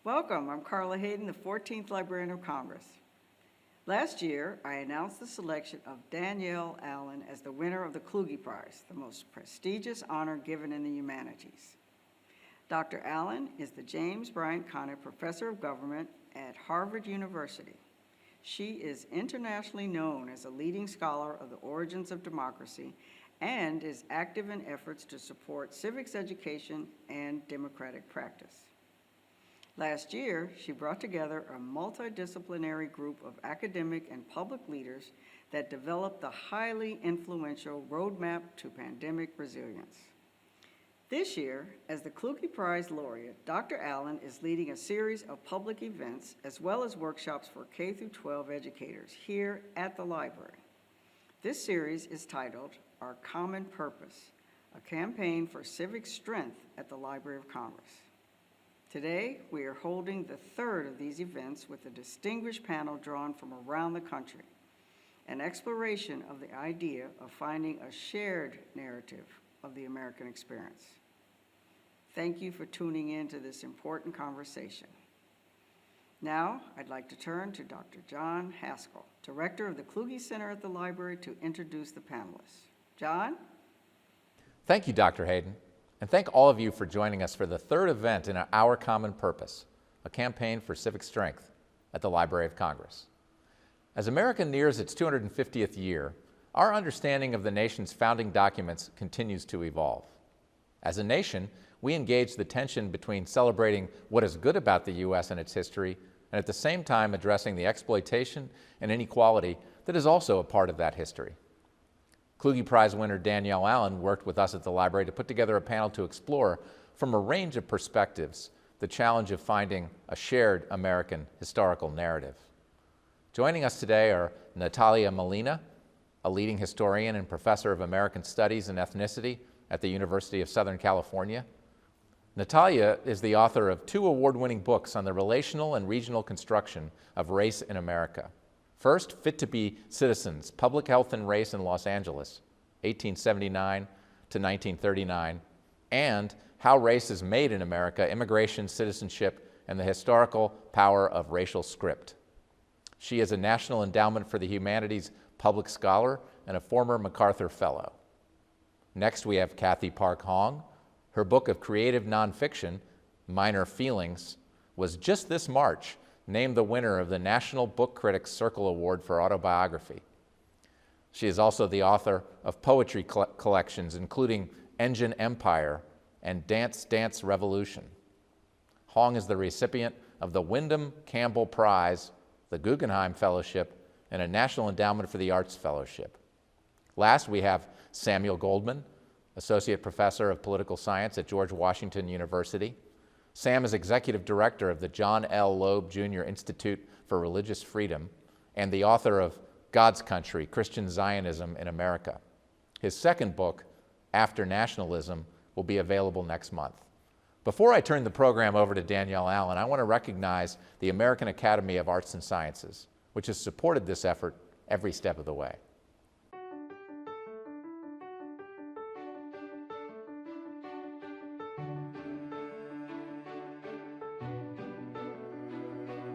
Welcome, I'm Carla Hayden, the 14th Librarian of Congress. Last year, I announced the selection of Danielle Allen as the winner of the Kluge Prize, the most prestigious honor given in the humanities. Dr. Allen is the James Bryant Conant Professor of Government at Harvard University. She is internationally known as a leading scholar of the origins of democracy and is active in efforts to support civics education and democratic practice. Last year, she brought together a multidisciplinary group of academic and public leaders that developed the highly influential Roadmap to Pandemic Resilience. This year, as the Kluge Prize laureate, Dr. Allen is leading a series of public events as well as workshops for K-12 educators here at the library. This series is titled Our Common Purpose, a campaign for civic strength at the Library of Congress. Today, we are holding the third of these events with a distinguished panel drawn from around the country, an exploration of the idea of finding a shared narrative of the American experience. Thank you for tuning in to this important conversation. Now, I'd like to turn to Dr. John Haskell, Director of the Kluge Center at the library, to introduce the panelists. John? Thank you, Dr. Hayden. And thank all of you for joining us for the third event in Our Common Purpose, a campaign for civic strength at the Library of Congress. As America nears its 250th year, our understanding of the nation's founding documents continues to evolve. As a nation, we engage the tension between celebrating what is good about the U.S. and its history, and at the same time addressing the exploitation and inequality that is also a part of that history. Kluge Prize winner Danielle Allen worked with us at the library to put together a panel to explore, from a range of perspectives, the challenge of finding a shared American historical narrative. Joining us today are Natalia Molina, a leading historian and professor of American Studies and Ethnicity at the University of Southern California. Natalia is the author of 2 award-winning books on the relational and regional construction of race in America. First, Fit to Be Citizens, Public Health and Race in Los Angeles, 1879 to 1939, and How Race is Made in America, Immigration, Citizenship, and the Historical Power of Racial Script. She is a National Endowment for the Humanities public scholar and a former MacArthur Fellow. Next, we have Kathy Park Hong. Her book of creative nonfiction, Minor Feelings, was just this March named the winner of the National Book Critics Circle Award for Autobiography. She is also the author of poetry collections, including Engine Empire and Dance Dance Revolution. Hong is the recipient of the Wyndham Campbell Prize, the Guggenheim Fellowship, and a National Endowment for the Arts Fellowship. Last, we have Samuel Goldman, Associate Professor of Political Science at George Washington University. Sam is Executive Director of the John L. Loeb Jr. Institute for Religious Freedom and the author of God's Country, Christian Zionism in America. His second book, After Nationalism, will be available next month. Before I turn the program over to Danielle Allen, I want to recognize the American Academy of Arts and Sciences, which has supported this effort every step of the way.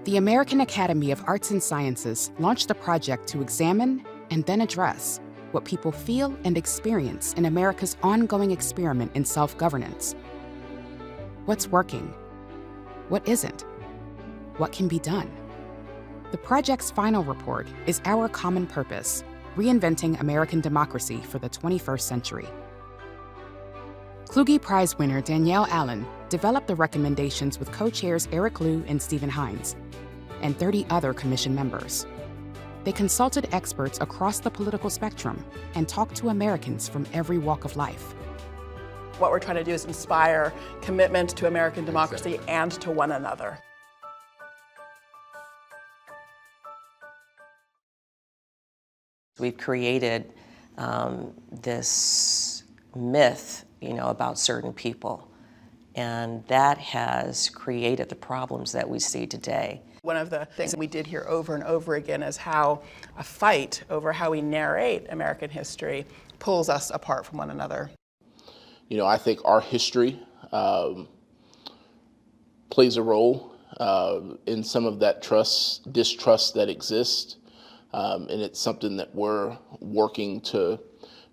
The American Academy of Arts and Sciences launched a project to examine and then address what people feel and experience in America's ongoing experiment in self-governance. What's working? What isn't? What can be done? The project's final report is Our Common Purpose, Reinventing American Democracy for the 21st Century. Kluge Prize winner Danielle Allen developed the recommendations with co-chairs Eric Liu and Stephen Hines, and 30 other commission members. They consulted experts across the political spectrum and talked to Americans from every walk of life. What we're trying to do is inspire commitment to American democracy and to one another. We've created this myth, about certain people, and that has created the problems that we see today. One of the things that we did here over and over again is how a fight over how we narrate American history pulls us apart from one another. I think our history plays a role in some of that distrust that exists. And it's something that we're working to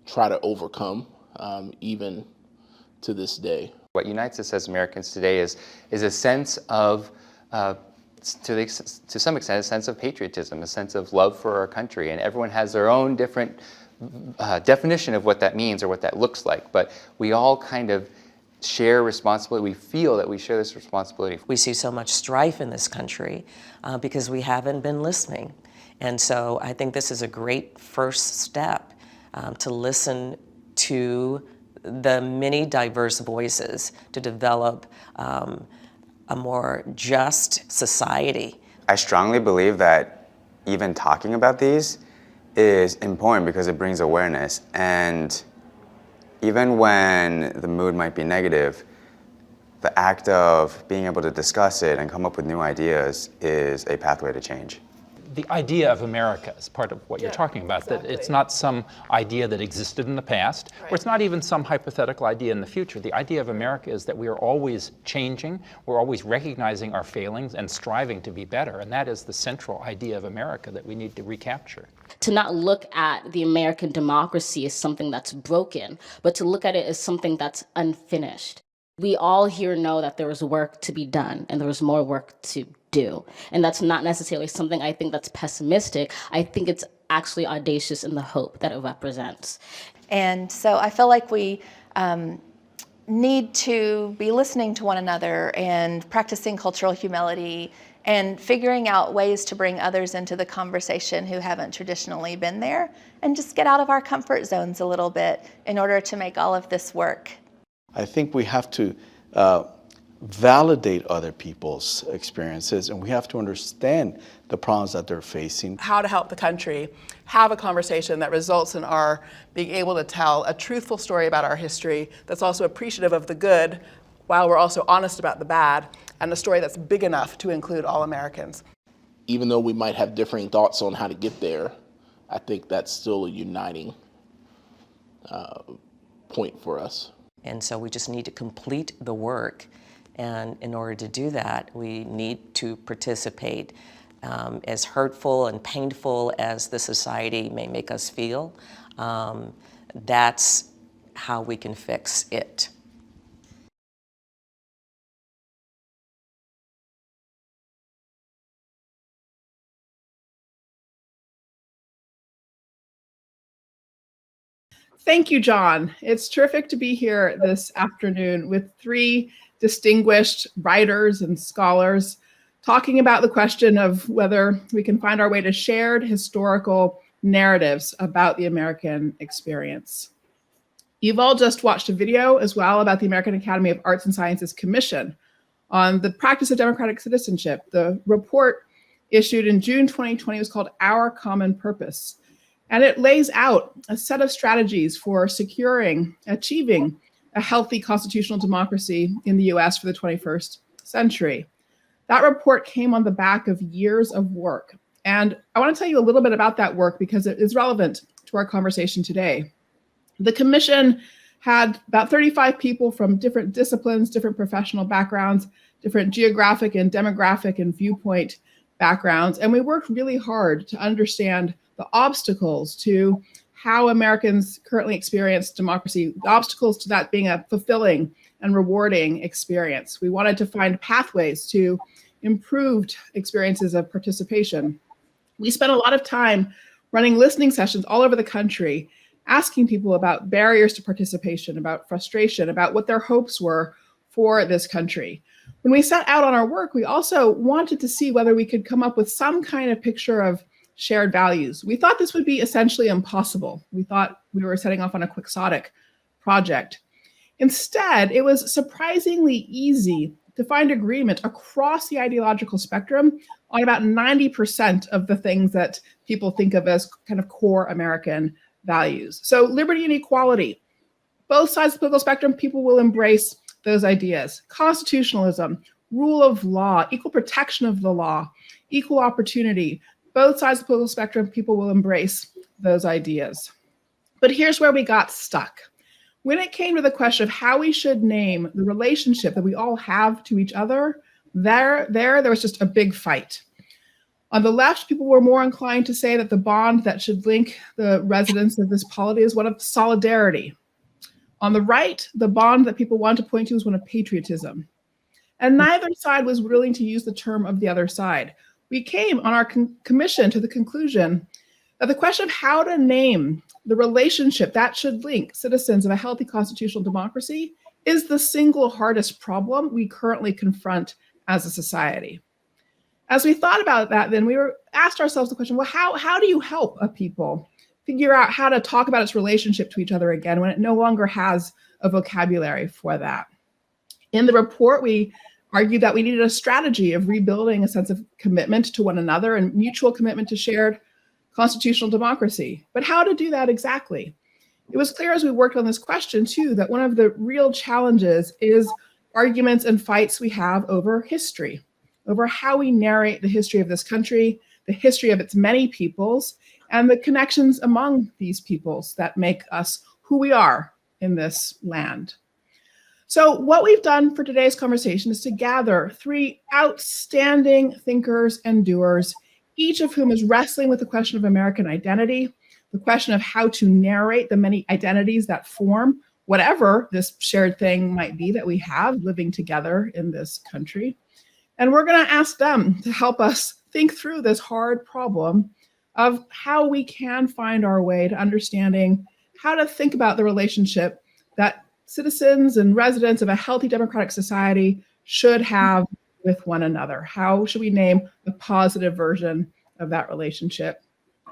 try to overcome, even to this day. What unites us as Americans today is a sense of, to some extent, a sense of patriotism, a sense of love for our country. And everyone has their own different definition of what that means or what that looks like. But we all kind of share responsibility. We feel that we share this responsibility. We see so much strife in this country because we haven't been listening. And so I think this is a great first step to listen to the many diverse voices to develop a more just society. I strongly believe that even talking about these is important because it brings awareness. And even when the mood might be negative, the act of being able to discuss it and come up with new ideas is a pathway to change. The idea of America is part of what you're talking about, exactly. that it's not some idea that existed in the past, or it's not even some hypothetical idea in the future. The idea of America is that we are always changing, we're always recognizing our failings and striving to be better, and that is the central idea of America that we need to recapture. To not look at the American democracy as something that's broken, but to look at it as something that's unfinished. We all here know that there is work to be done and there is more work to do. And that's not necessarily something I think that's pessimistic. I think it's actually audacious in the hope that it represents. And so I feel like we need to be listening to one another and practicing cultural humility and figuring out ways to bring others into the conversation who haven't traditionally been there, and just get out of our comfort zones a little bit in order to make all of this work. I think we have to validate other people's experiences, and we have to understand the problems that they're facing. How to help the country have a conversation that results in our being able to tell a truthful story about our history that's also appreciative of the good, while we're also honest about the bad, and a story that's big enough to include all Americans. Even though we might have differing thoughts on how to get there, I think that's still a uniting point for us. And so we just need to complete the work. And in order to do that, we need to participate. As hurtful and painful as the society may make us feel, that's how we can fix it. Thank you, John. It's terrific to be here this afternoon with three distinguished writers and scholars talking about the question of whether we can find our way to shared historical narratives about the American experience. You've all just watched a video as well about the American Academy of Arts and Sciences Commission on the practice of democratic citizenship. The report issued in June 2020 was called Our Common Purpose. And it lays out a set of strategies for achieving a healthy constitutional democracy in the US for the 21st century. That report came on the back of years of work. And I want to tell you a little bit about that work because it is relevant to our conversation today. The commission had about 35 people from different disciplines, different professional backgrounds, different geographic and demographic and viewpoint backgrounds. And we worked really hard to understand the obstacles to how Americans currently experience democracy, the obstacles to that being a fulfilling and rewarding experience. We wanted to find pathways to improved experiences of participation. We spent a lot of time running listening sessions all over the country, asking people about barriers to participation, about frustration, about what their hopes were for this country. When we set out on our work, we also wanted to see whether we could come up with some kind of picture of shared values. We thought this would be essentially impossible. We thought we were setting off on a quixotic project. Instead, it was surprisingly easy to find agreement across the ideological spectrum on about 90% of the things that people think of as kind of core American values. So liberty and equality, both sides of the political spectrum, people will embrace those ideas. Constitutionalism, rule of law, equal protection of the law, equal opportunity, both sides of the political spectrum, people will embrace those ideas. But here's where we got stuck. When it came to the question of how we should name the relationship that we all have to each other, There was just a big fight. On the left, people were more inclined to say that the bond that should link the residents of this polity is one of solidarity. On the right, the bond that people want to point to is one of patriotism. And neither side was willing to use the term of the other side. We came on our commission to the conclusion that the question of how to name the relationship that should link citizens of a healthy constitutional democracy is the single hardest problem we currently confront as a society. As we thought about that, then we asked ourselves the question, well, how do you help a people figure out how to talk about its relationship to each other again when it no longer has a vocabulary for that? In the report, we argued that we needed a strategy of rebuilding a sense of commitment to one another and mutual commitment to shared constitutional democracy. But how to do that exactly? It was clear as we worked on this question, too, that one of the real challenges is arguments and fights we have over history, over how we narrate the history of this country, the history of its many peoples, and the connections among these peoples that make us who we are in this land. So what we've done for today's conversation is to gather three outstanding thinkers and doers, each of whom is wrestling with the question of American identity, the question of how to narrate the many identities that form whatever this shared thing might be that we have living together in this country. And we're going to ask them to help us think through this hard problem of how we can find our way to understanding how to think about the relationship that citizens and residents of a healthy democratic society should have with one another. How should we name the positive version of that relationship?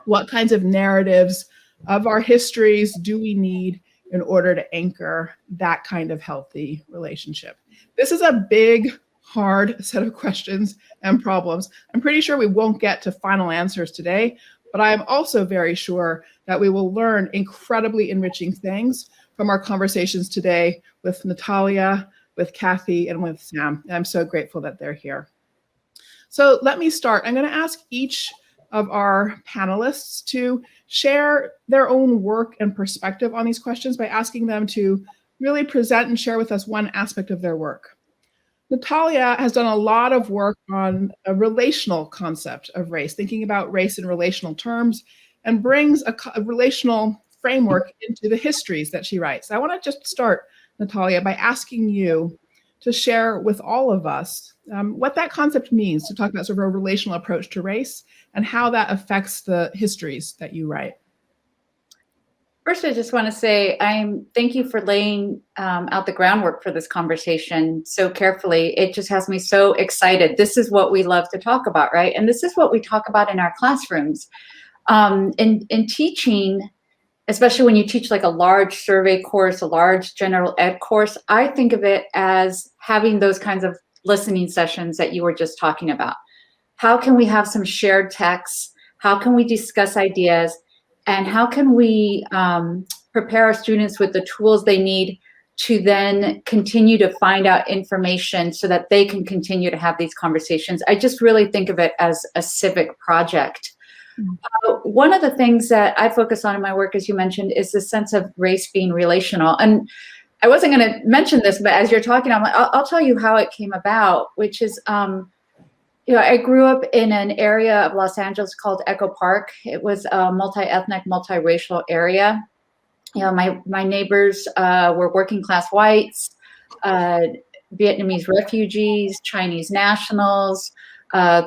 What kinds of narratives of our histories do we need in order to anchor that kind of healthy relationship? This is a big, hard set of questions and problems. I'm pretty sure we won't get to final answers today, but I am also very sure that we will learn incredibly enriching things from our conversations today with Natalia, with Kathy, and with Sam. And I'm so grateful that they're here. So let me start. I'm going to ask each of our panelists to share their own work and perspective on these questions by asking them to really present and share with us one aspect of their work. Natalia has done a lot of work on a relational concept of race, thinking about race in relational terms, and brings a relational framework into the histories that she writes. I want to just start, Natalia, by asking you to share with all of us what that concept means, to talk about sort of a relational approach to race and how that affects the histories that you write. First, I just want to say thank you for laying out the groundwork for this conversation so carefully. It just has me so excited. This is what we love to talk about, right? And this is what we talk about in our classrooms. In teaching, especially when you teach like a large survey course, a large general ed course, I think of it as having those kinds of listening sessions that you were just talking about. How can we have some shared texts? How can we discuss ideas? And how can we prepare our students with the tools they need to then continue to find out information so that they can continue to have these conversations? I just really think of it as a civic project. One of the things that I focus on in my work, as you mentioned, is the sense of race being relational. And I wasn't going to mention this, but as you're talking, I'll tell you how it came about, which is, I grew up in an area of Los Angeles called Echo Park. It was a multi-ethnic, multiracial area. My neighbors were working class whites, Vietnamese refugees, Chinese nationals,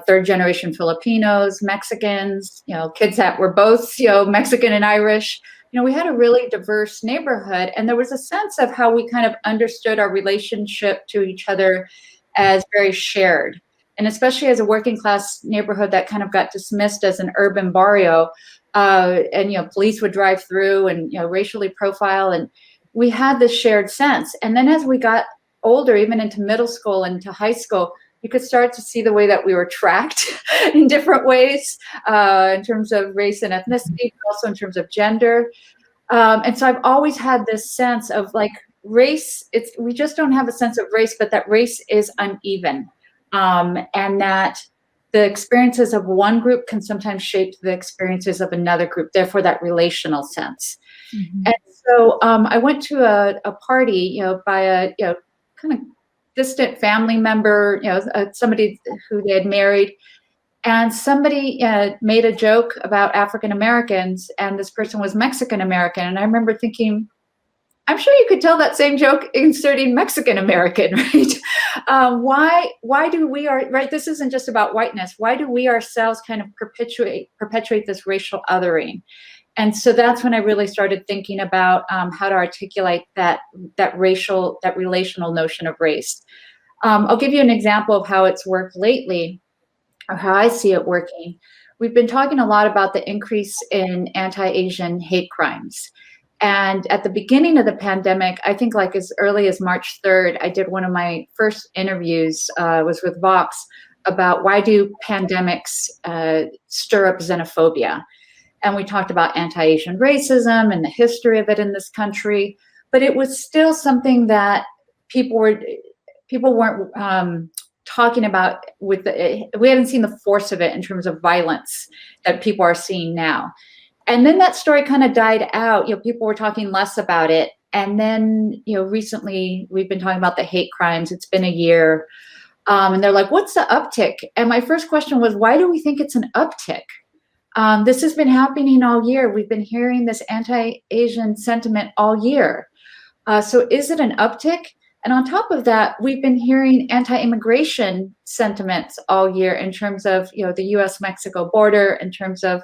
third generation Filipinos, Mexicans, kids that were both, Mexican and Irish. We had a really diverse neighborhood, and there was a sense of how we kind of understood our relationship to each other as very shared. And especially as a working class neighborhood that kind of got dismissed as an urban barrio, and police would drive through and racially profile, and we had this shared sense. And then as we got older, even into middle school and into high school, you could start to see the way that we were tracked in different ways, in terms of race and ethnicity, but also in terms of gender. And so I've always had this sense of like race, we just don't have a sense of race, but that race is uneven. And that the experiences of one group can sometimes shape the experiences of another group, therefore that relational sense. Mm-hmm. And so I went to a party, by a kind of distant family member, somebody who they had married, and somebody made a joke about African Americans, and this person was Mexican American. And I remember thinking, I'm sure you could tell that same joke inserting Mexican American, right? Why do we right? This isn't just about whiteness. Why do we ourselves kind of perpetuate this racial othering? And so that's when I really started thinking about how to articulate that relational notion of race. I'll give you an example of how it's worked lately, or how I see it working. We've been talking a lot about the increase in anti-Asian hate crimes. And at the beginning of the pandemic, I think like as early as March 3rd, I did one of my first interviews, was with Vox, about why do pandemics stir up xenophobia? And we talked about anti-Asian racism and the history of it in this country, but it was still something that people weren't talking about. We haven't seen the force of it in terms of violence that people are seeing now. And then that story kind of died out. People were talking less about it. And then, recently we've been talking about the hate crimes. It's been a year. And they're like, what's the uptick? And my first question was, why do we think it's an uptick? This has been happening all year. We've been hearing this anti-Asian sentiment all year. So is it an uptick? And on top of that, we've been hearing anti-immigration sentiments all year in terms of, the U.S.-Mexico border, in terms of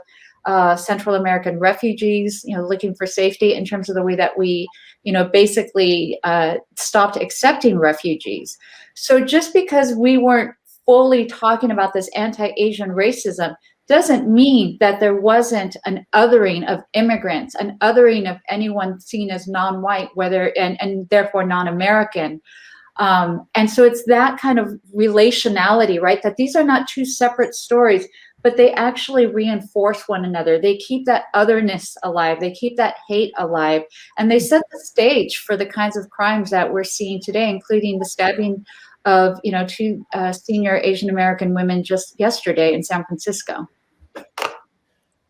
Central American refugees, looking for safety, in terms of the way that we, basically stopped accepting refugees. So just because we weren't fully talking about this anti-Asian racism doesn't mean that there wasn't an othering of immigrants, an othering of anyone seen as non-white, and therefore non-American. And so it's that kind of relationality, right? That these are not two separate stories, but they actually reinforce one another. They keep that otherness alive. They keep that hate alive. And they set the stage for the kinds of crimes that we're seeing today, including the stabbing of, two senior Asian American women just yesterday in San Francisco.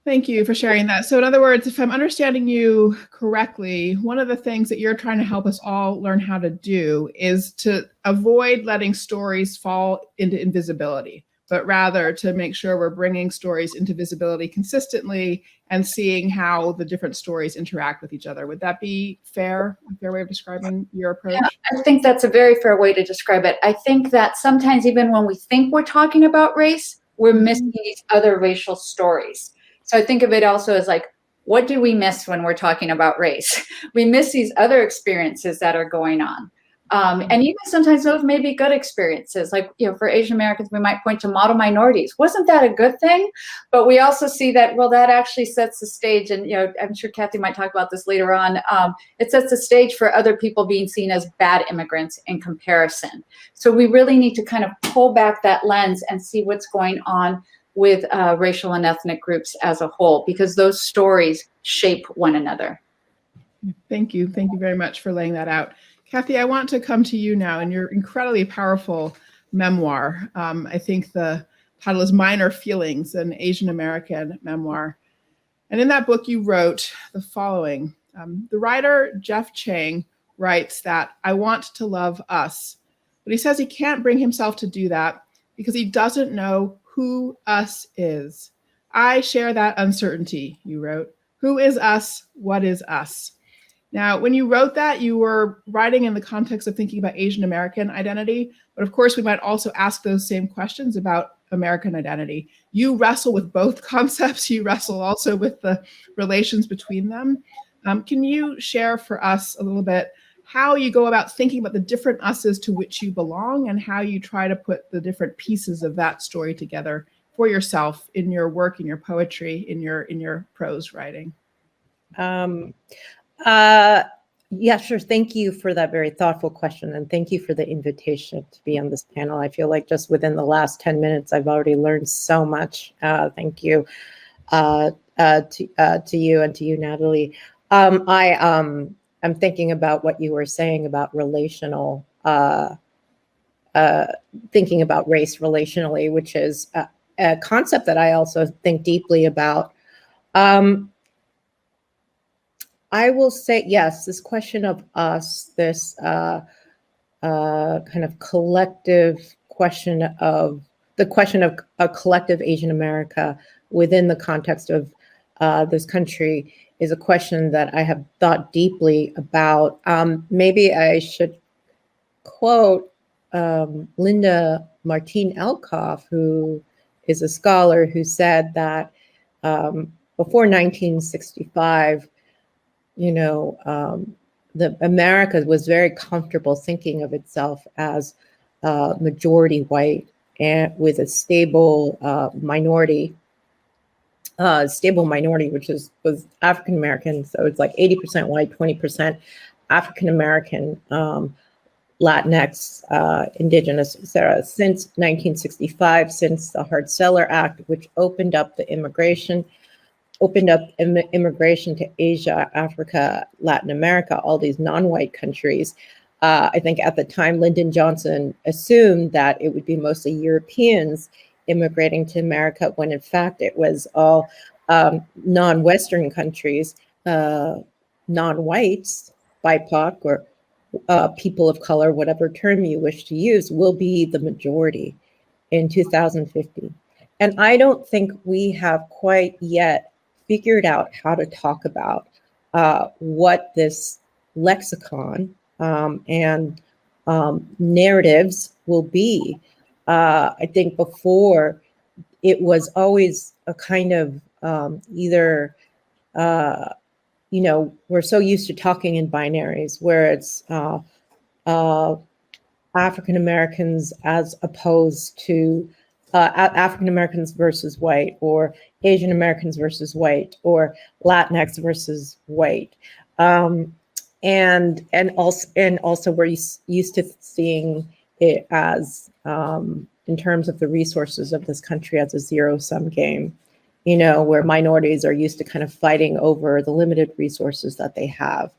Thank you for sharing that. So in other words, if I'm understanding you correctly, one of the things that you're trying to help us all learn how to do is to avoid letting stories fall into invisibility, but rather to make sure we're bringing stories into visibility consistently and seeing how the different stories interact with each other. Would that be fair? A fair way of describing your approach? Yeah, I think that's a very fair way to describe it. I think that sometimes even when we think we're talking about race, we're missing these other racial stories. So I think of it also as like, what do we miss when we're talking about race? We miss these other experiences that are going on. And even sometimes those may be good experiences. Like, for Asian Americans, we might point to model minorities. Wasn't that a good thing? But we also see that, well, that actually sets the stage. And, I'm sure Kathy might talk about this later on. It sets the stage for other people being seen as bad immigrants in comparison. So we really need to kind of pull back that lens and see what's going on with racial and ethnic groups as a whole, because those stories shape one another. Thank you. Thank you very much for laying that out. Kathy, I want to come to you now and your incredibly powerful memoir. I think the title is Minor Feelings, an Asian American memoir. And in that book, you wrote the following. The writer, Jeff Chang, writes that I want to love us, but he says he can't bring himself to do that because he doesn't know who us is. I share that uncertainty, you wrote. Who is us? What is us? Now, when you wrote that, you were writing in the context of thinking about Asian American identity, but of course, we might also ask those same questions about American identity. You wrestle with both concepts. You wrestle also with the relations between them. Can you share for us a little bit how you go about thinking about the different us's to which you belong and how you try to put the different pieces of that story together for yourself in your work, in your poetry, in your prose writing? Yeah, sure. Thank you for that very thoughtful question. And thank you for the invitation to be on this panel. I feel like just within the last 10 minutes, I've already learned so much. Thank you to you and to you, Natalie. I'm thinking about what you were saying about relational, thinking about race relationally, which is a concept that I also think deeply about. I will say, yes, this question of us, this kind of collective question of a collective Asian America within the context of this country is a question that I have thought deeply about. Maybe I should quote Linda Martine Elkoff, who is a scholar, who said that before 1965, the America was very comfortable thinking of itself as majority white and with a stable minority, which was African American. So it's like 80% white, 20% African American, Latinx, Indigenous, etc. Since 1965, since the Hart-Celler Act, which opened up immigration to Asia, Africa, Latin America, all these non-white countries. I think at the time, Lyndon Johnson assumed that it would be mostly Europeans immigrating to America, when in fact it was all non-Western countries, non-whites, BIPOC, or people of color, whatever term you wish to use, will be the majority in 2050. And I don't think we have quite yet figured out how to talk about what this lexicon and narratives will be. I think before it was always a kind of either, we're so used to talking in binaries where it's African Americans as opposed to African Americans versus white, or Asian Americans versus white, or Latinx versus white, and also we're used to seeing it as in terms of the resources of this country as a zero-sum game, where minorities are used to kind of fighting over the limited resources that they have.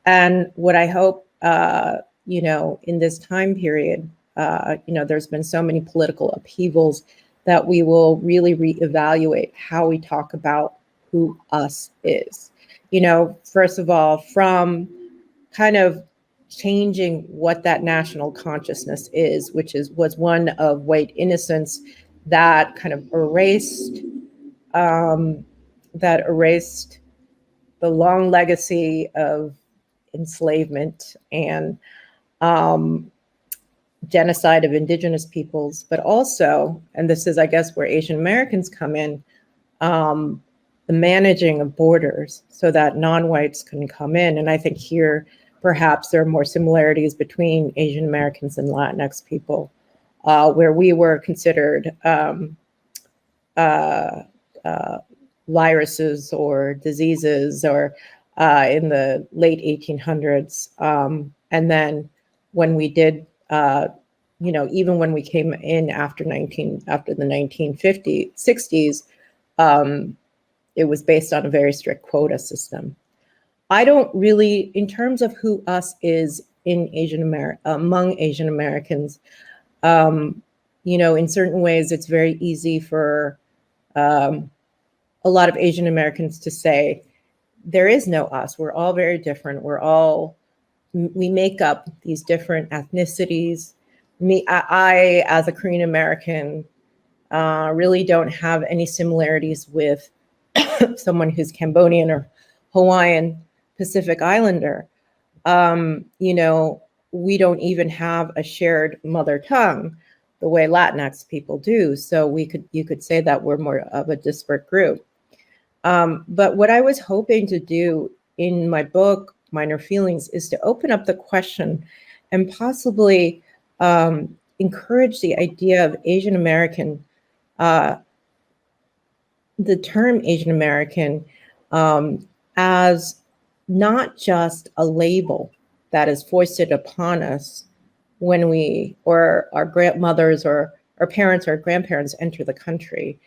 And what I hope, in this time period, there's been so many political upheavals that we will really reevaluate how we talk about who us is. First of all, from kind of changing what that national consciousness is, which was one of white innocence that kind of erased the long legacy of enslavement and genocide of indigenous peoples, but also, and this is, I guess, where Asian Americans come in, the managing of borders so that non-whites can come in. And I think here, perhaps there are more similarities between Asian Americans and Latinx people, where we were considered viruses or diseases, or in the late 1800s. And then when we did, even when we came in after the 1960s, it was based on a very strict quota system. I don't really, in terms of who us is in among Asian Americans, in certain ways, it's very easy for a lot of Asian Americans to say, there is no us. We're all very different. We make up these different ethnicities. I, as a Korean American, really don't have any similarities with someone who's Cambodian or Hawaiian Pacific Islander. We don't even have a shared mother tongue the way Latinx people do. So you could say that we're more of a disparate group. But what I was hoping to do in my book, Minor Feelings, is to open up the question and possibly encourage the idea of Asian American, the term Asian American, as not just a label that is foisted upon us when we, or our grandmothers or our parents or grandparents enter the country,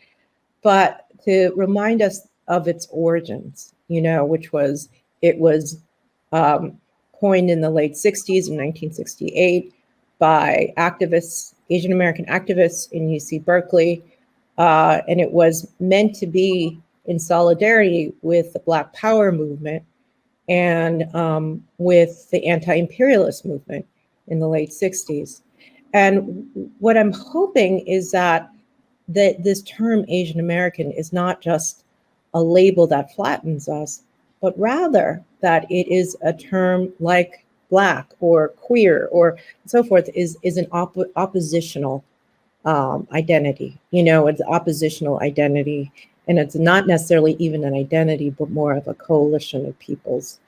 but to remind us of its origins, which was, it was coined in the late 60s, in 1968, by activists, Asian American activists in UC Berkeley. And it was meant to be in solidarity with the Black Power movement and with the anti-imperialist movement. in the late 60s. And what I'm hoping is that this term Asian American is not just a label that flattens us, but rather that it is a term like Black or queer or so forth is an oppositional identity. You know, it's oppositional identity, and it's not necessarily even an identity, but more of a coalition of peoples.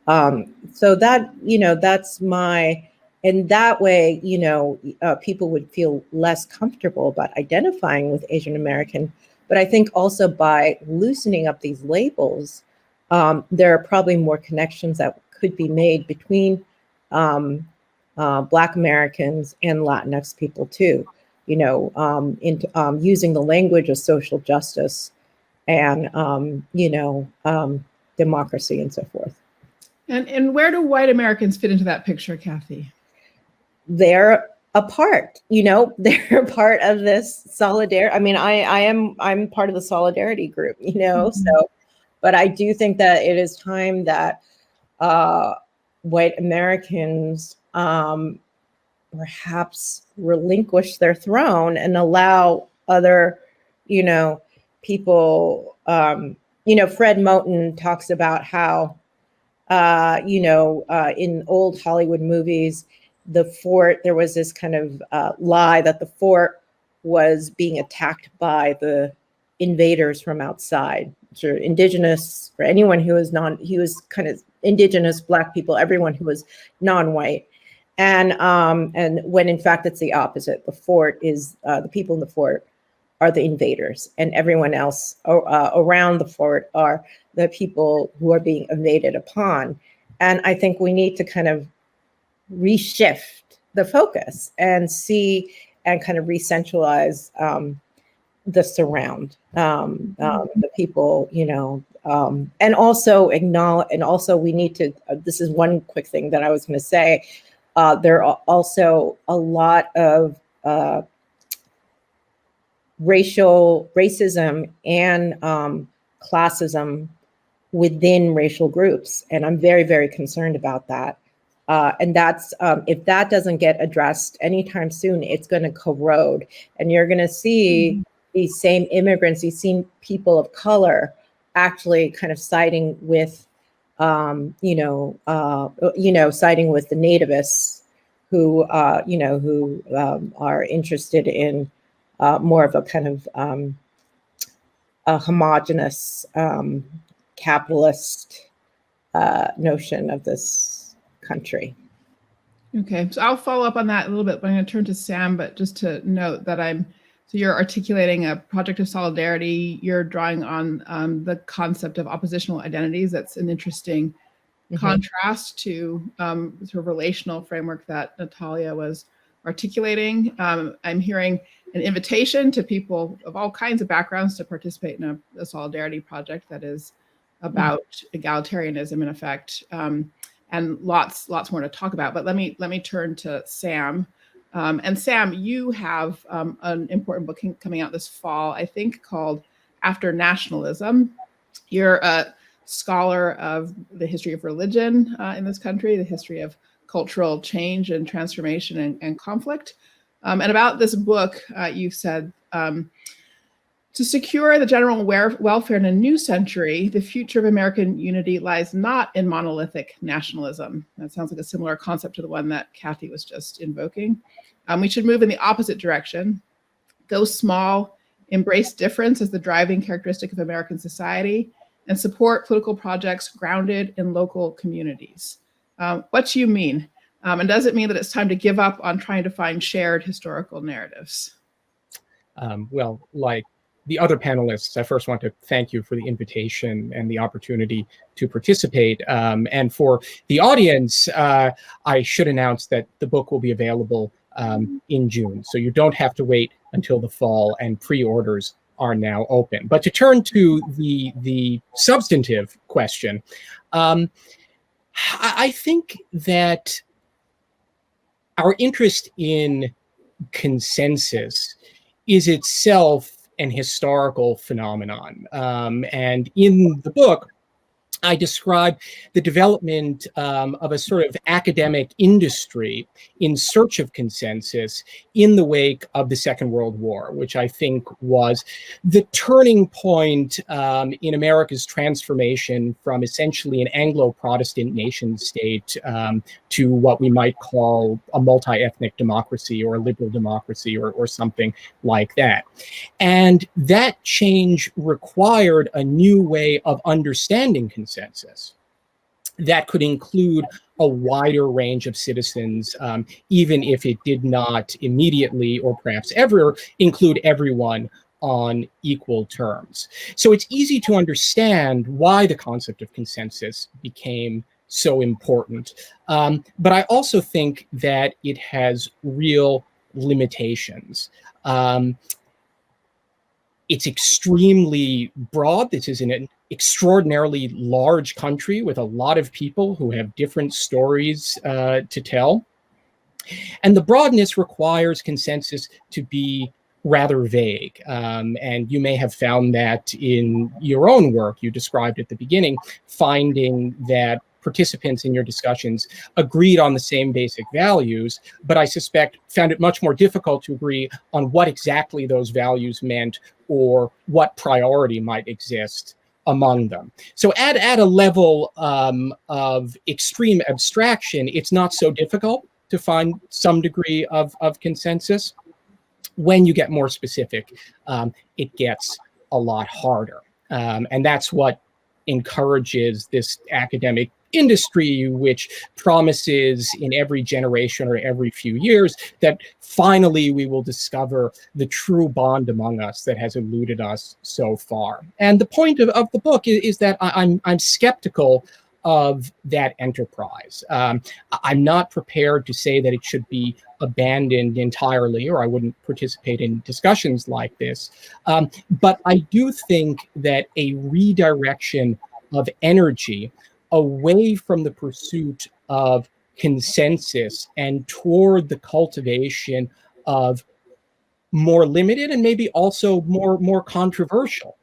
So that, you know, that's my, and that way, you know, people would feel less comfortable about identifying with Asian American. But I think also by loosening up these labels, there are probably more connections that could be made between Black Americans and Latinx people too, you know, using the language of social justice and, you know, democracy and so forth. And where do white Americans fit into that picture, Kathy? They're a part, you know, they're part of this solidarity. I mean, I'm part of the solidarity group, you know, so, but I do think that it is time that white Americans perhaps relinquish their throne and allow other, you know, people, you know, Fred Moten talks about how, you know, in old Hollywood movies, the fort, there was this kind of lie that the fort was being attacked by the invaders from outside, so indigenous, or anyone who was he was kind of indigenous, Black people, everyone who was non-white. And when in fact it's the opposite. The fort is, the people in the fort are the invaders, and everyone else around the fort are the people who are being invaded upon. And I think we need to kind of reshift the focus and see and kind of re-centralize the surround, the people, you know, and also acknowledge, and also we need to, this is one quick thing that I was going to say, there are also a lot of racism and classism within racial groups. And I'm very, very concerned about that. And that's, if that doesn't get addressed anytime soon, it's going to corrode. And you're going to see these same immigrants, these same people of color actually kind of siding with, you know, siding with the nativists who, you know, who are interested in more of a kind of a homogenous capitalist notion of this country. Okay, so I'll follow up on that a little bit, but I'm going to turn to Sam, but just to note that so you're articulating a project of solidarity, you're drawing on the concept of oppositional identities. That's an interesting contrast to sort of relational framework that Natalia was articulating. I'm hearing an invitation to people of all kinds of backgrounds to participate in a solidarity project that is about egalitarianism in effect, and lots more to talk about. But let me turn to Sam. And Sam, you have an important book coming out this fall, I think, called After Nationalism. You're a scholar of the history of religion in this country, the history of cultural change and transformation and conflict. And about this book, you said, to secure the general welfare in a new century, the future of American unity lies not in monolithic nationalism. That sounds like a similar concept to the one that Kathy was just invoking. We should move in the opposite direction, go small, embrace difference as the driving characteristic of American society, and support political projects grounded in local communities. What do you mean? And does it mean that it's time to give up on trying to find shared historical narratives? Well, like the other panelists, I first want to thank you for the invitation and the opportunity to participate. And for the audience, I should announce that the book will be available in June. So you don't have to wait until the fall, and pre-orders are now open. But to turn to the substantive question, I think that our interest in consensus is itself an historical phenomenon. And in the book, I describe the development of a sort of academic industry in search of consensus in the wake of the Second World War, which I think was the turning point in America's transformation from essentially an Anglo-Protestant nation state to what we might call a multi-ethnic democracy or a liberal democracy or something like that. And that change required a new way of understanding consensus that could include a wider range of citizens, even if it did not immediately or perhaps ever include everyone on equal terms. So it's easy to understand why the concept of consensus became so important. But I also think that it has real limitations. It's extremely broad. This is an extraordinarily large country with a lot of people who have different stories to tell. And the broadness requires consensus to be rather vague. And you may have found that in your own work. You described at the beginning, finding that participants in your discussions agreed on the same basic values, but I suspect found it much more difficult to agree on what exactly those values meant or what priority might exist among them. So at a level of extreme abstraction, it's not so difficult to find some degree of consensus. When you get more specific, it gets a lot harder. And that's what encourages this academic industry, which promises in every generation or every few years that finally we will discover the true bond among us that has eluded us so far. And the point of the book is that I'm skeptical of that enterprise. I'm not prepared to say that it should be abandoned entirely, or I wouldn't participate in discussions like this. But I do think that a redirection of energy away from the pursuit of consensus and toward the cultivation of more limited and maybe also more controversial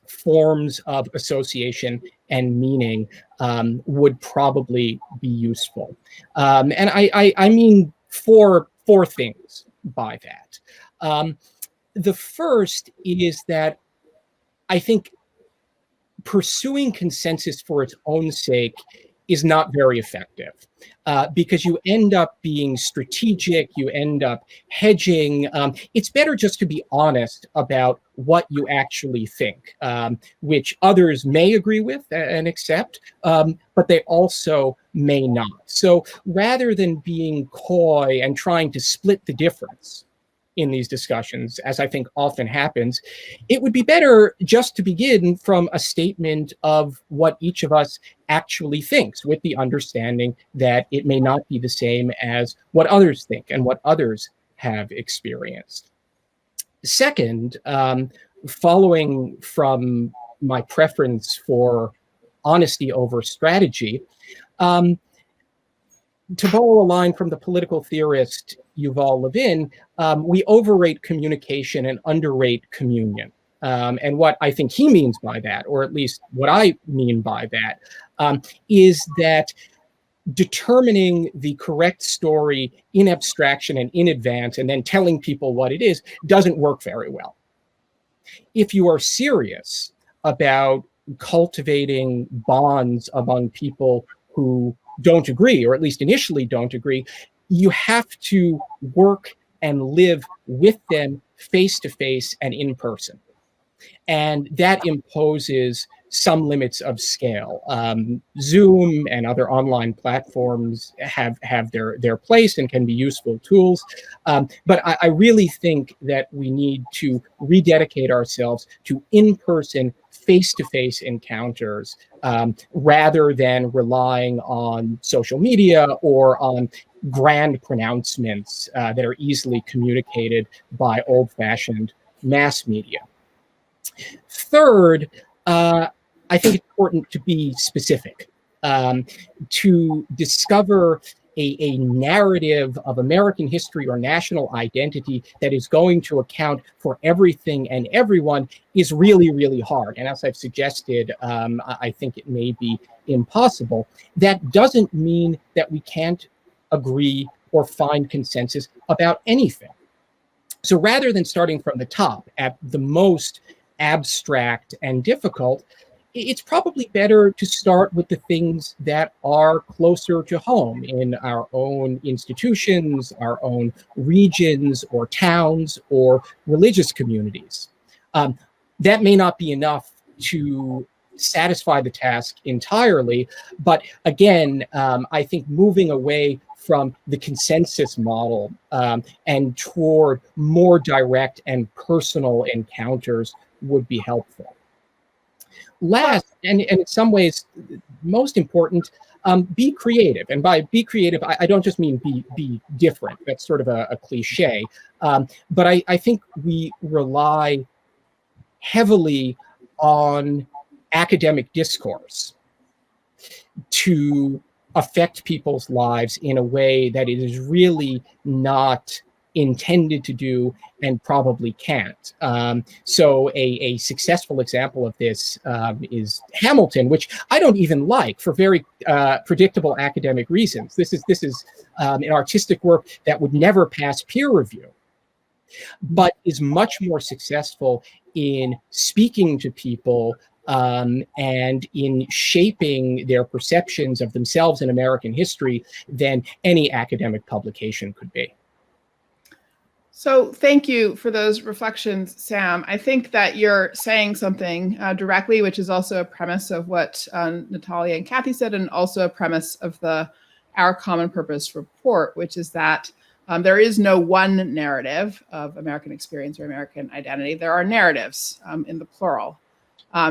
forms of association and meaning would probably be useful. And I mean four things by that. The first is that I think pursuing consensus for its own sake is not very effective because you end up being strategic, you end up hedging. It's better just to be honest about what you actually think, which others may agree with and accept, but they also may not. So rather than being coy and trying to split the difference in these discussions, as I think often happens, it would be better just to begin from a statement of what each of us actually thinks, with the understanding that it may not be the same as what others think and what others have experienced. Second, following from my preference for honesty over strategy, to borrow a line from the political theorist Yuval Levin, we overrate communication and underrate communion. And what I think he means by that, or at least what I mean by that, is that determining the correct story in abstraction and in advance and then telling people what it is doesn't work very well. If you are serious about cultivating bonds among people who don't agree, or at least initially don't agree, you have to work and live with them face to face and in person. And that imposes some limits of scale. Zoom and other online platforms have their place and can be useful tools. But I really think that we need to rededicate ourselves to in-person, face-to-face encounters rather than relying on social media or on grand pronouncements that are easily communicated by old-fashioned mass media. Third, I think it's important to be specific, to discover a narrative of American history or national identity that is going to account for everything and everyone is really, really hard. And as I've suggested, I think it may be impossible. That doesn't mean that we can't agree or find consensus about anything. So rather than starting from the top at the most abstract and difficult, it's probably better to start with the things that are closer to home in our own institutions, our own regions or towns or religious communities. That may not be enough to satisfy the task entirely, but again, I think moving away from the consensus model and toward more direct and personal encounters would be helpful. Last, and in some ways most important, be creative. And by be creative, I don't just mean be different. That's sort of a cliche. But I think we rely heavily on academic discourse to affect people's lives in a way that it is really not intended to do and probably can't. So a successful example of this is Hamilton, which I don't even like for very predictable academic reasons. This is an artistic work that would never pass peer review, but is much more successful in speaking to people and in shaping their perceptions of themselves in American history than any academic publication could be. So thank you for those reflections, Sam. I think that you're saying something directly, which is also a premise of what Natalia and Kathy said, and also a premise of our Common Purpose report, which is that there is no one narrative of American experience or American identity. There are narratives in the plural,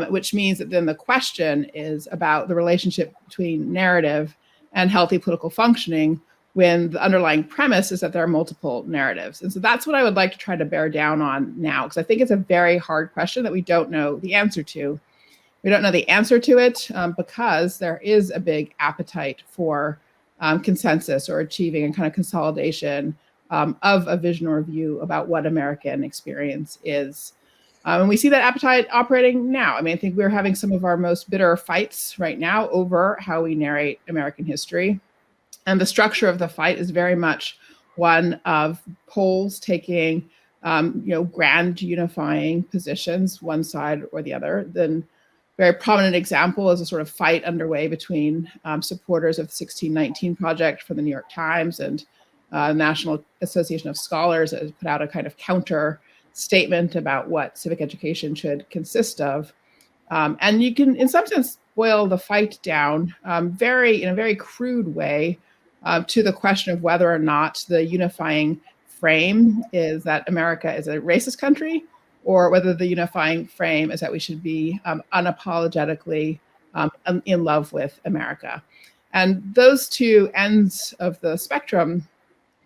which means that then the question is about the relationship between narrative and healthy political functioning, when the underlying premise is that there are multiple narratives. And so that's what I would like to try to bear down on now, because I think it's a very hard question that we don't know the answer to. We don't know the answer to it because there is a big appetite for consensus or achieving a kind of consolidation of a vision or view about what American experience is. And we see that appetite operating now. I mean, I think we're having some of our most bitter fights right now over how we narrate American history. And the structure of the fight is very much one of poles taking, grand unifying positions, one side or the other. Then, very prominent example is a sort of fight underway between supporters of the 1619 Project for the New York Times and National Association of Scholars that has put out a kind of counter statement about what civic education should consist of. And you can, in some sense, boil the fight down in a very crude way to the question of whether or not the unifying frame is that America is a racist country, or whether the unifying frame is that we should be unapologetically in love with America. And those two ends of the spectrum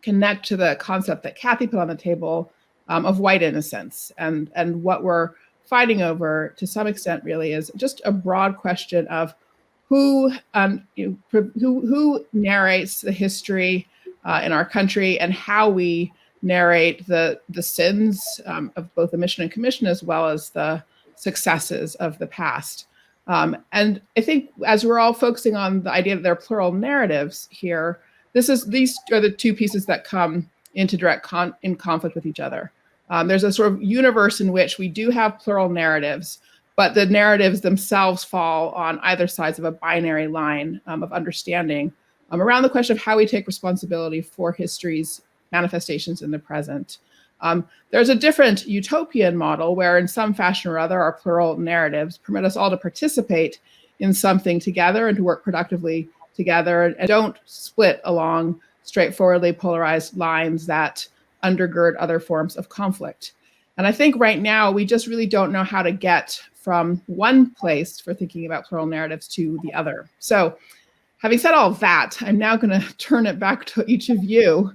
connect to the concept that Kathy put on the table of white innocence. And what we're fighting over, to some extent, really is just a broad question of who narrates the history in our country, and how we narrate the sins of both the mission and commission, as well as the successes of the past. And I think as we're all focusing on the idea that there are plural narratives here, these are the two pieces that come into direct conflict with each other. There's a sort of universe in which we do have plural narratives, but the narratives themselves fall on either sides of a binary line of understanding around the question of how we take responsibility for history's manifestations in the present. There's a different utopian model where in some fashion or other our plural narratives permit us all to participate in something together and to work productively together, and don't split along straightforwardly polarized lines that undergird other forms of conflict. And I think right now we just really don't know how to get from one place for thinking about plural narratives to the other. So having said all that, I'm now going to turn it back to each of you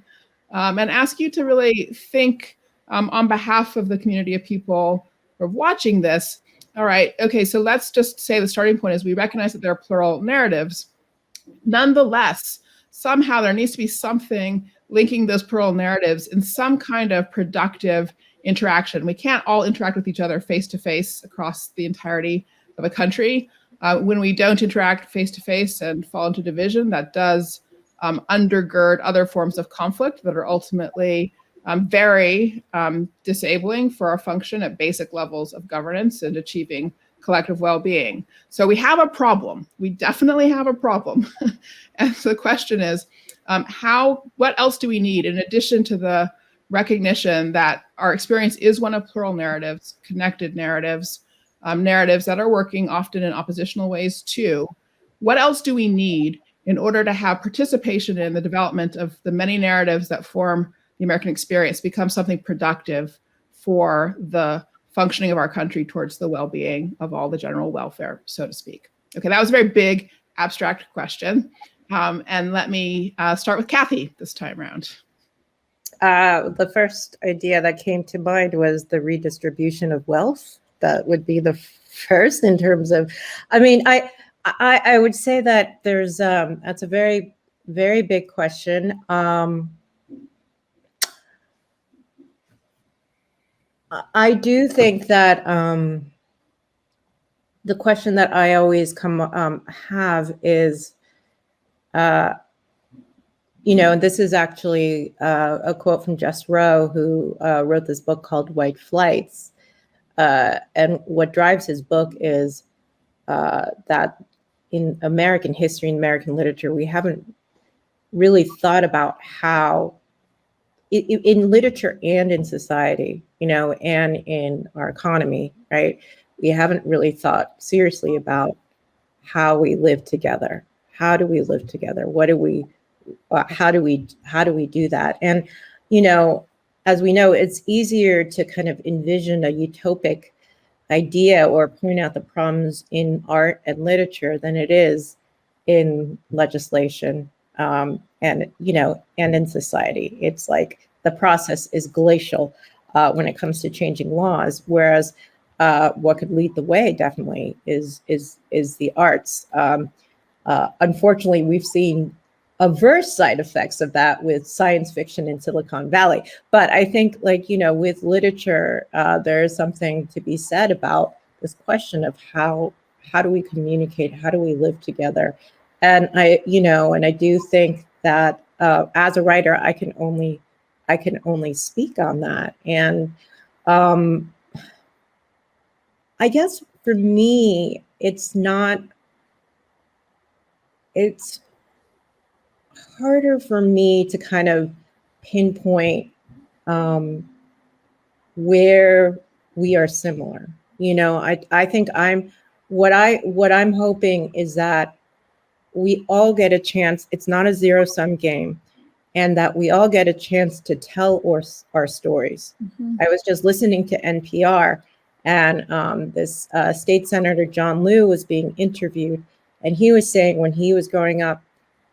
and ask you to really think on behalf of the community of people who are watching this. All right, okay, so let's just say the starting point is we recognize that there are plural narratives. Nonetheless, somehow there needs to be something linking those plural narratives in some kind of productive interaction. We can't all interact with each other face to face across the entirety of a country. When we don't interact face to face and fall into division, that does undergird other forms of conflict that are ultimately very disabling for our function at basic levels of governance and achieving collective well-being. So we have a problem. We definitely have a problem. And so the question is, what else do we need in addition to the recognition that our experience is one of plural narratives, connected narratives, narratives that are working often in oppositional ways too? What else do we need in order to have participation in the development of the many narratives that form the American experience become something productive for the functioning of our country towards the well-being of all the general welfare, so to speak? Okay, that was a very big, abstract question. And let me start with Kathy this time around. The first idea that came to mind was the redistribution of wealth. That would be the first in terms of, I mean, I would say that there's, that's a very, very big question. I do think that the question that I always have is, you know, and this is actually a quote from Jess Rowe, who wrote this book called White Flights. And what drives his book is that in American history and American literature, we haven't really thought about how, in literature and in society, you know, and in our economy, right? We haven't really thought seriously about how we live together. How do we live together? What do we, how do we do that? And, you know, as we know, it's easier to kind of envision a utopic idea or point out the problems in art and literature than it is in legislation, and, you know, and in society. It's like the process is glacial when it comes to changing laws, whereas what could lead the way definitely is the arts. Unfortunately, we've seen adverse side effects of that with science fiction in Silicon Valley. But I think, like, you know, with literature, there is something to be said about this question of how do we communicate? How do we live together? And I do think that as a writer, I can only speak on that. And I guess for me, it's harder for me to kind of pinpoint where we are similar. You know, I think what I'm hoping is that we all get a chance. It's not a zero-sum game, and that we all get a chance to tell our stories. Mm-hmm. I was just listening to NPR, and this state senator John Liu was being interviewed, and he was saying when he was growing up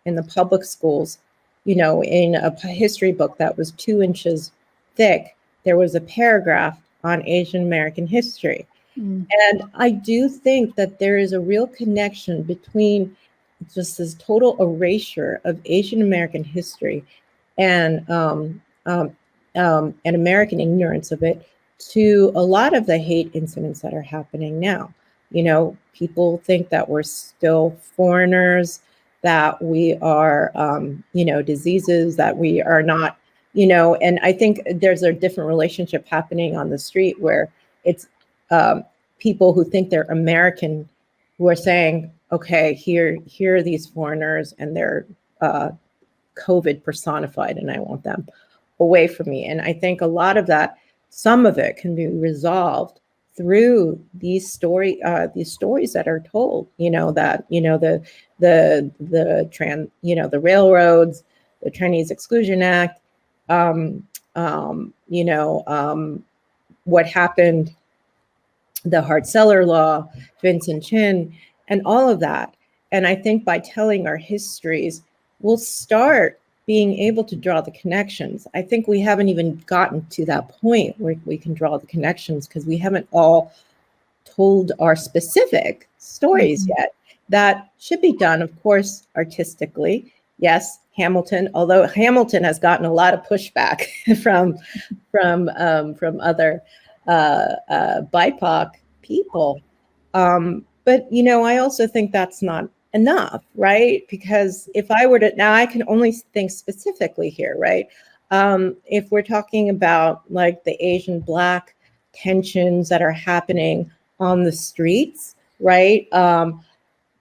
in the public schools, you know, in a history book that was 2 inches thick, there was a paragraph on Asian American history. Mm. And I do think that there is a real connection between just this total erasure of Asian American history and American ignorance of it to a lot of the hate incidents that are happening now. You know, people think that we're still foreigners, that we are, you know, diseases, that we are not, you know, and I think there's a different relationship happening on the street where it's people who think they're American who are saying, okay, here are these foreigners and they're COVID personified and I want them away from me. And I think a lot of that, some of it can be resolved through these stories that are told, you know, that, you know, the railroads, the Chinese Exclusion Act, what happened, the Hart-Celler Law, Vincent Chin, and all of that. And I think by telling our histories, we'll start being able to draw the connections. I think we haven't even gotten to that point where we can draw the connections because we haven't all told our specific stories yet. That should be done, of course, artistically, Yes, Hamilton, although Hamilton has gotten a lot of pushback from other BIPOC people. But, you know, I also think that's not enough, right? Because if I were to, now I can only think specifically here, right? If we're talking about like the Asian Black tensions that are happening on the streets, right?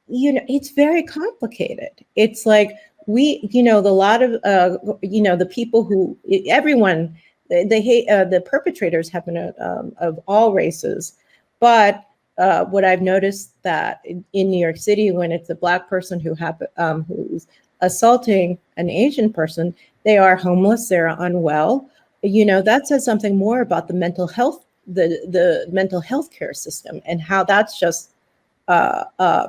You know, it's very complicated. It's like a lot of, the people who, everyone, they hate, the perpetrators have been of all races. But what I've noticed that in New York City, when it's a Black person who's assaulting an Asian person, they are homeless, they're unwell. You know, that says something more about the mental health, the mental health care system, and how that's just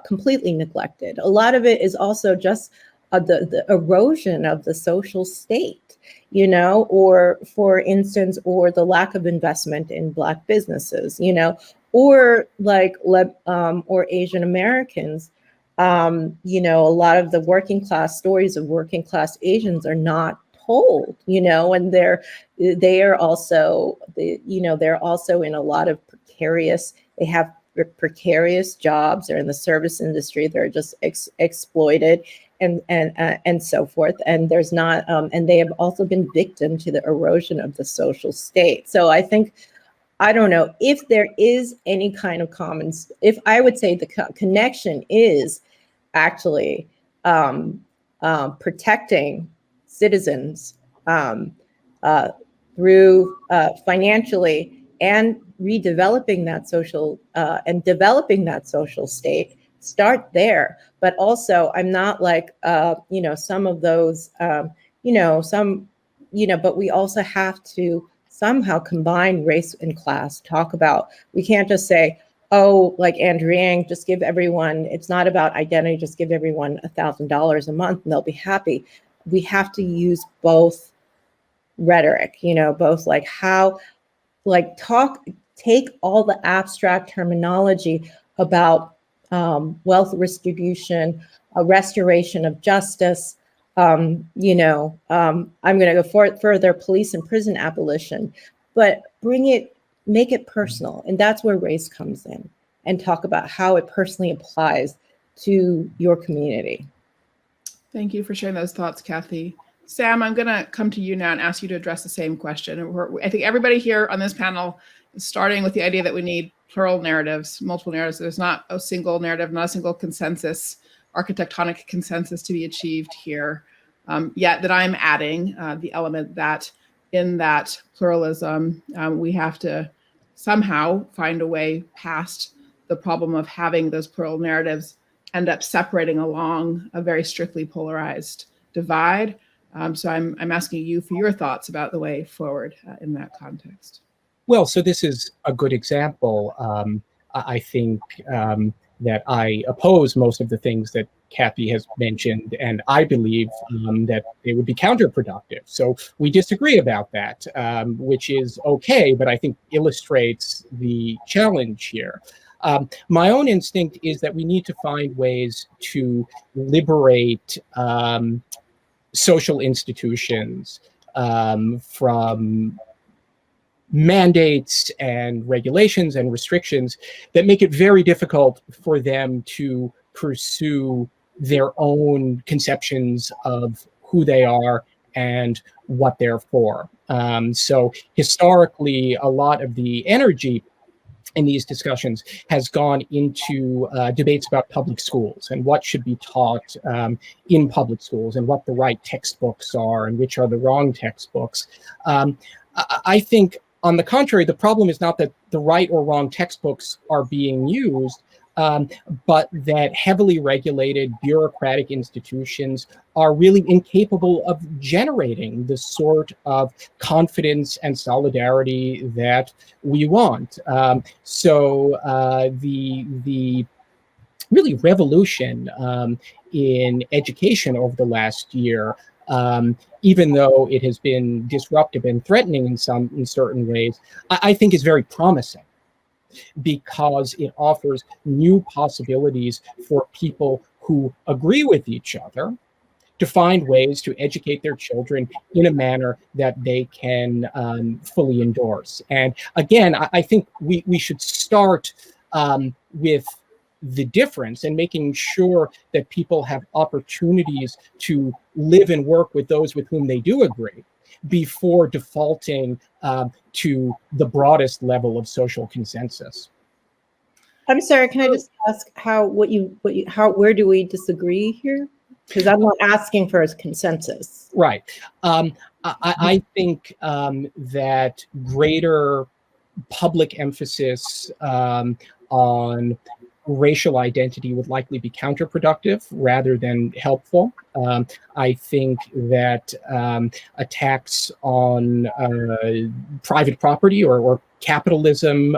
completely neglected. A lot of it is also just the erosion of the social state, you know, or for instance, or the lack of investment in Black businesses, you know, or like, or Asian Americans. You know, a lot of the working class stories of working class Asians are not told, you know, and they're also in a lot of they have precarious jobs. They're in the service industry. They're just exploited and so forth. And there's not, and they have also been victim to the erosion of the social state. So I think, I don't know if there is any kind of commons. If I would say the connection is actually protecting citizens through financially and redeveloping that social and developing that social state. Start there, but also I'm not like some of those but we also have to somehow combine race and class. Talk about, we can't just say, oh, like Andrew Yang, just give everyone, it's not about identity, just give everyone $1,000 a month and they'll be happy. We have to use both rhetoric, both like how, like take all the abstract terminology about wealth redistribution, a restoration of justice, I'm going to go further, police and prison abolition, but make it personal. And that's where race comes in, and talk about how it personally applies to your community. Thank you for sharing those thoughts, Kathy. Sam, I'm going to come to you now and ask you to address the same question. I think everybody here on this panel is starting with the idea that we need plural narratives, multiple narratives. There's not a single narrative, not a single consensus, architectonic consensus to be achieved here. Yet that I'm adding the element that in that pluralism, we have to somehow find a way past the problem of having those plural narratives end up separating along a very strictly polarized divide. So I'm asking you for your thoughts about the way forward in that context. Well, so this is a good example. I think that I oppose most of the things that Kathy has mentioned, and I believe that they would be counterproductive. So we disagree about that, which is okay, but I think illustrates the challenge here. My own instinct is that we need to find ways to liberate social institutions from mandates and regulations and restrictions that make it very difficult for them to pursue their own conceptions of who they are and what they're for. So historically, a lot of the energy in these discussions has gone into debates about public schools and what should be taught in public schools and what the right textbooks are and which are the wrong textbooks. I think, on the contrary, the problem is not that the right or wrong textbooks are being used, but that heavily regulated bureaucratic institutions are really incapable of generating the sort of confidence and solidarity that we want. So the really revolution in education over the last year, even though it has been disruptive and threatening in certain ways, I think is very promising, because it offers new possibilities for people who agree with each other to find ways to educate their children in a manner that they can fully endorse. And again, I think we should start with the difference and making sure that people have opportunities to live and work with those with whom they do agree before defaulting to the broadest level of social consensus. I'm sorry, can I just ask where do we disagree here? Because I'm not asking for a consensus. Right. I think that greater public emphasis on racial identity would likely be counterproductive rather than helpful. I think that attacks on private property or capitalism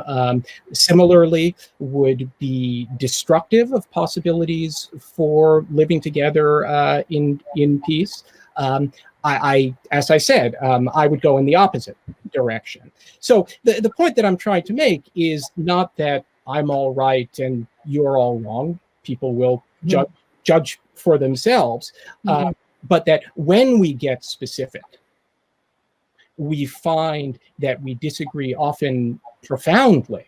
similarly would be destructive of possibilities for living together in peace. As I said, I would go in the opposite direction. So the point that I'm trying to make is not that I'm all right and you're all wrong. People will judge for themselves. But that when we get specific, we find that we disagree often profoundly,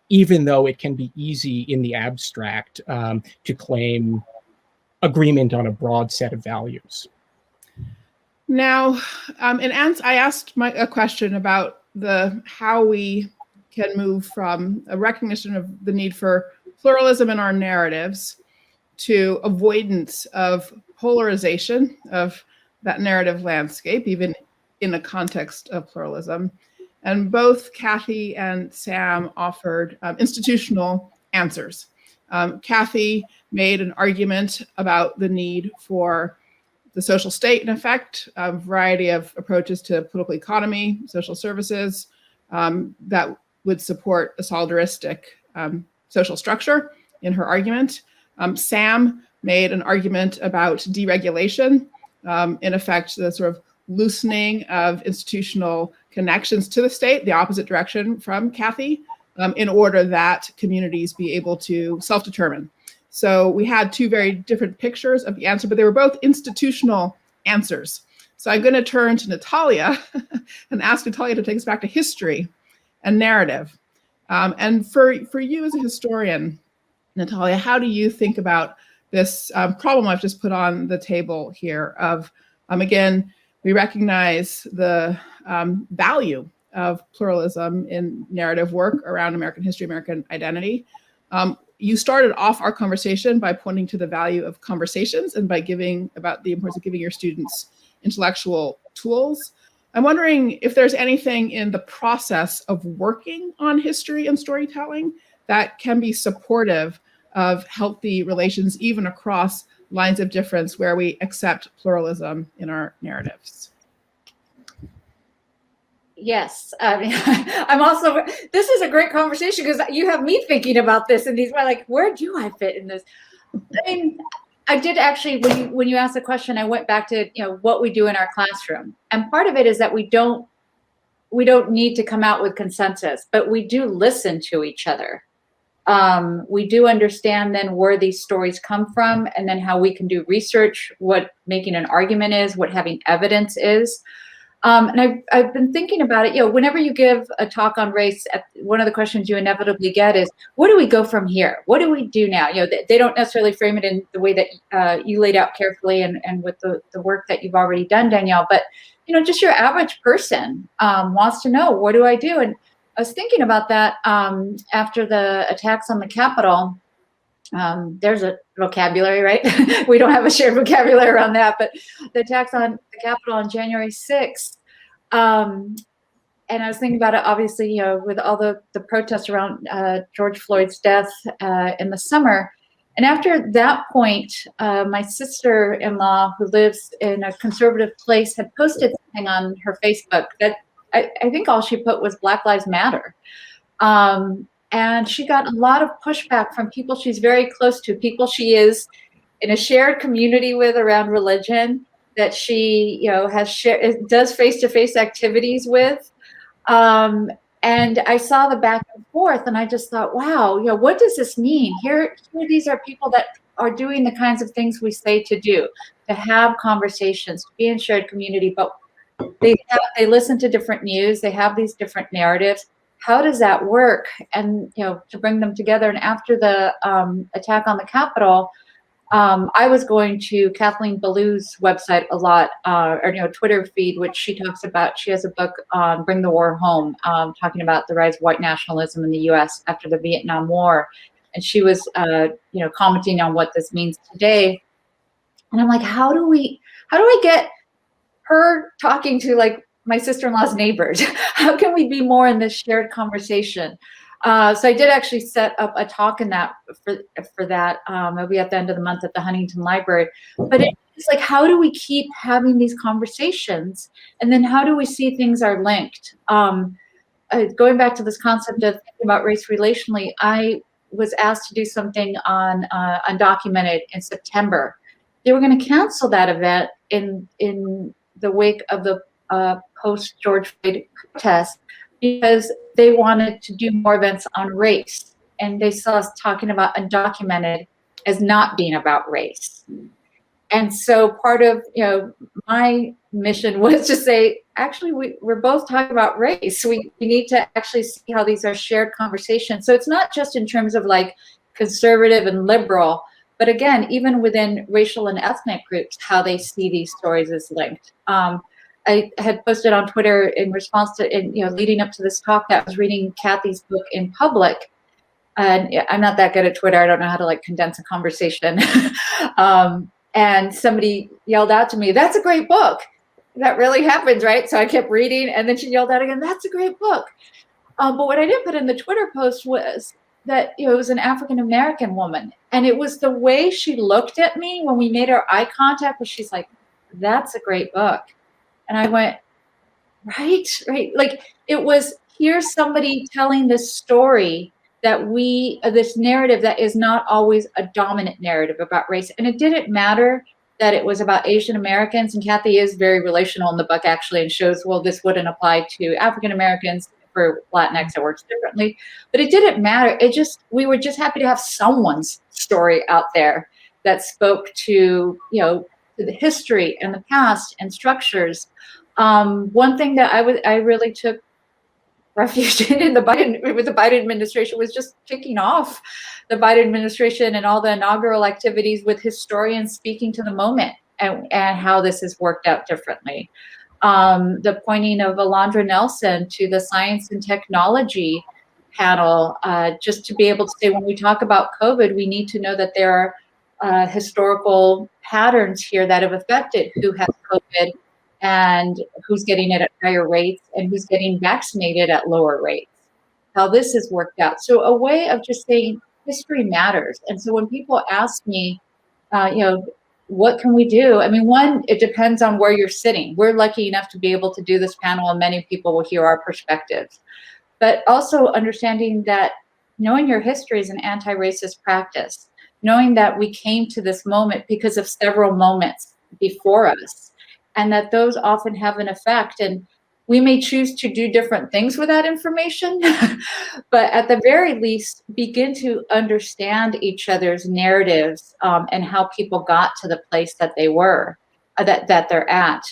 even though it can be easy in the abstract to claim agreement on a broad set of values. Now, I asked a question about how we can move from a recognition of the need for pluralism in our narratives to avoidance of polarization of that narrative landscape, even in a context of pluralism. And both Kathy and Sam offered institutional answers. Kathy made an argument about the need for the social state, in effect, a variety of approaches to political economy, social services that would support a solidaristic social structure in her argument. Sam made an argument about deregulation, in effect, the sort of loosening of institutional connections to the state, the opposite direction from Kathy, in order that communities be able to self-determine. So we had two very different pictures of the answer, but they were both institutional answers. So I'm going to turn to Natalia and ask Natalia to take us back to history and narrative. And for you as a historian, Natalia, how do you think about this problem I've just put on the table here of, again, we recognize the value of pluralism in narrative work around American history, American identity. You started off our conversation by pointing to the value of conversations and by giving about the importance of giving your students intellectual tools. I'm wondering if there's anything in the process of working on history and storytelling that can be supportive of healthy relations, even across lines of difference where we accept pluralism in our narratives. Yes, I mean, I'm also, this is a great conversation because you have me thinking about this and these were like, where do I fit in this? I mean, I did actually, when you asked the question, I went back to, what we do in our classroom. And part of it is that we don't need to come out with consensus, but we do listen to each other. We do understand then where these stories come from and then how we can do research, what making an argument is, what having evidence is. And I've been thinking about it, whenever you give a talk on race, one of the questions you inevitably get is, where do we go from here? What do we do now? They don't necessarily frame it in the way that you laid out carefully and with the work that you've already done, Danielle, but, just your average person wants to know, what do I do? And I was thinking about that after the attacks on the Capitol. There's a vocabulary, right? We don't have a shared vocabulary around that, but the attacks on the Capitol on January 6th. And I was thinking about it, obviously, with all the protests around George Floyd's death in the summer. And after that point, my sister-in-law, who lives in a conservative place, had posted something on her Facebook that I think all she put was Black Lives Matter. And she got a lot of pushback from people she's very close to, people she is in a shared community with around religion, that she, does face-to-face activities with. And And I saw the back and forth, and I just thought, wow, what does this mean? Here these are people that are doing the kinds of things we say to do, to have conversations, to be in shared community, but they listen to different news, they have these different narratives. How does that work? And to bring them together. And after the attack on the Capitol, I was going to Kathleen Ballou's website a lot, or Twitter feed, which she talks about. She has a book on Bring the War Home, talking about the rise of white nationalism in the U.S. after the Vietnam War, and she was, commenting on what this means today. And I'm like, how do we get her talking to like my sister-in-law's neighbors? How can we be more in this shared conversation? So I did actually set up a talk in that for that. It'll be at the end of the month at the Huntington Library. But it's like, how do we keep having these conversations? And then how do we see things are linked? Going back to this concept of thinking about race relationally, I was asked to do something on Undocumented in September. They were going to cancel that event in the wake of the post-George Floyd protest, because they wanted to do more events on race. And they saw us talking about Undocumented as not being about race. And so part of my mission was to say, actually, we're both talking about race. We need to actually see how these are shared conversations. So it's not just in terms of like conservative and liberal, but again, even within racial and ethnic groups, how they see these stories as linked. I had posted on Twitter in response to, leading up to this talk, that I was reading Kathy's book in public. And I'm not that good at Twitter. I don't know how to like condense a conversation. And somebody yelled out to me, "That's a great book." That really happens, right? So I kept reading, and then she yelled out again, "That's a great book." But what I didn't put in the Twitter post was that it was an African-American woman. And it was the way she looked at me when we made our eye contact, where she's like, "That's a great book." And I went, right. Like, it was, here's somebody telling this story that this narrative that is not always a dominant narrative about race. And it didn't matter that it was about Asian Americans. And Kathy is very relational in the book, actually, and shows, well, this wouldn't apply to African Americans. For Latinx, it works differently. But it didn't matter. We were just happy to have someone's story out there that spoke to, to the history and the past and structures. One thing that I really took refuge in with the Biden administration was just kicking off the Biden administration and all the inaugural activities with historians speaking to the moment and how this has worked out differently. The pointing of Alondra Nelson to the science and technology panel, just to be able to say, when we talk about COVID, we need to know that there are historical patterns here that have affected who has COVID and who's getting it at higher rates and who's getting vaccinated at lower rates, how this has worked out. So a way of just saying history matters. And so when people ask me, what can we do? I mean, one, it depends on where you're sitting. We're lucky enough to be able to do this panel, and many people will hear our perspectives. But also understanding that knowing your history is an anti-racist practice, knowing that we came to this moment because of several moments before us, and that those often have an effect. And we may choose to do different things with that information, but at the very least, begin to understand each other's narratives and how people got to the place that they were, that they're at.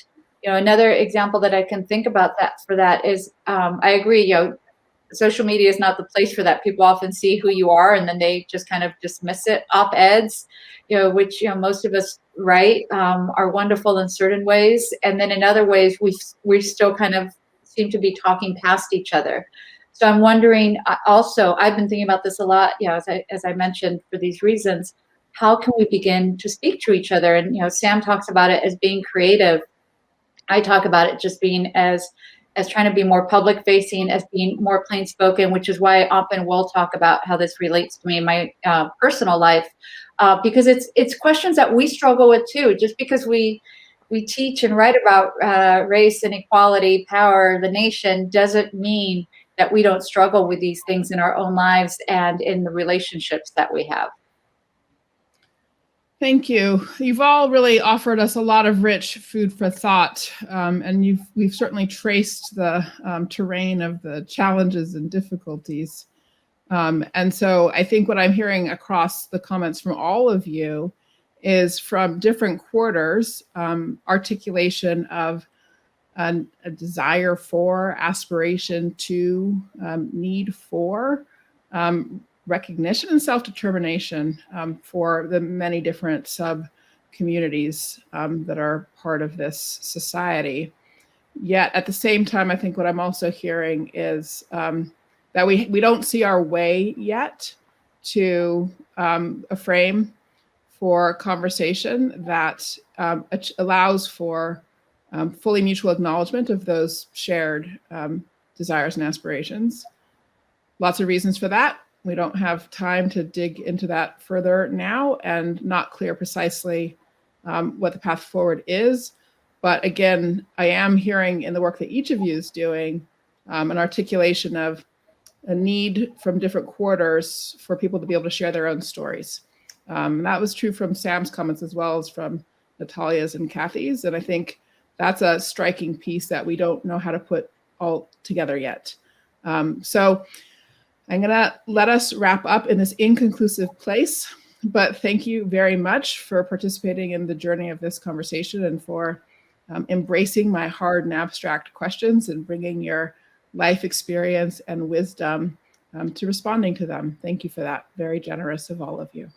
Another example that I can think about for that is, I agree, social media is not the place for that. People often see who you are and then they just kind of dismiss it. Op-eds, which most of us write, are wonderful in certain ways, and then in other ways we still kind of seem to be talking past each other. So I'm wondering, also, I've been thinking about this a lot, as I mentioned, for these reasons. How can we begin to speak to each other? And Sam talks about it as being creative. I talk about it just being as trying to be more public facing, as being more plain spoken, which is why I often will talk about how this relates to me in my personal life, because it's questions that we struggle with too. Just because we teach and write about race, inequality, power, the nation, doesn't mean that we don't struggle with these things in our own lives and in the relationships that we have. Thank you. You've all really offered us a lot of rich food for thought, and we've certainly traced the terrain of the challenges and difficulties. And so I think what I'm hearing across the comments from all of you is from different quarters, articulation of a desire for, aspiration to, need for, recognition and self-determination for the many different sub-communities that are part of this society. Yet at the same time, I think what I'm also hearing is that we don't see our way yet to a frame for conversation that allows for fully mutual acknowledgement of those shared desires and aspirations. Lots of reasons for that. We don't have time to dig into that further now, and not clear precisely what the path forward is. But again, I am hearing in the work that each of you is doing an articulation of a need from different quarters for people to be able to share their own stories. That was true from Sam's comments as well as from Natalia's and Kathy's. And I think that's a striking piece that we don't know how to put all together yet. So I'm going to let us wrap up in this inconclusive place, but thank you very much for participating in the journey of this conversation and for embracing my hard and abstract questions and bringing your life experience and wisdom to responding to them. Thank you for that. Very generous of all of you.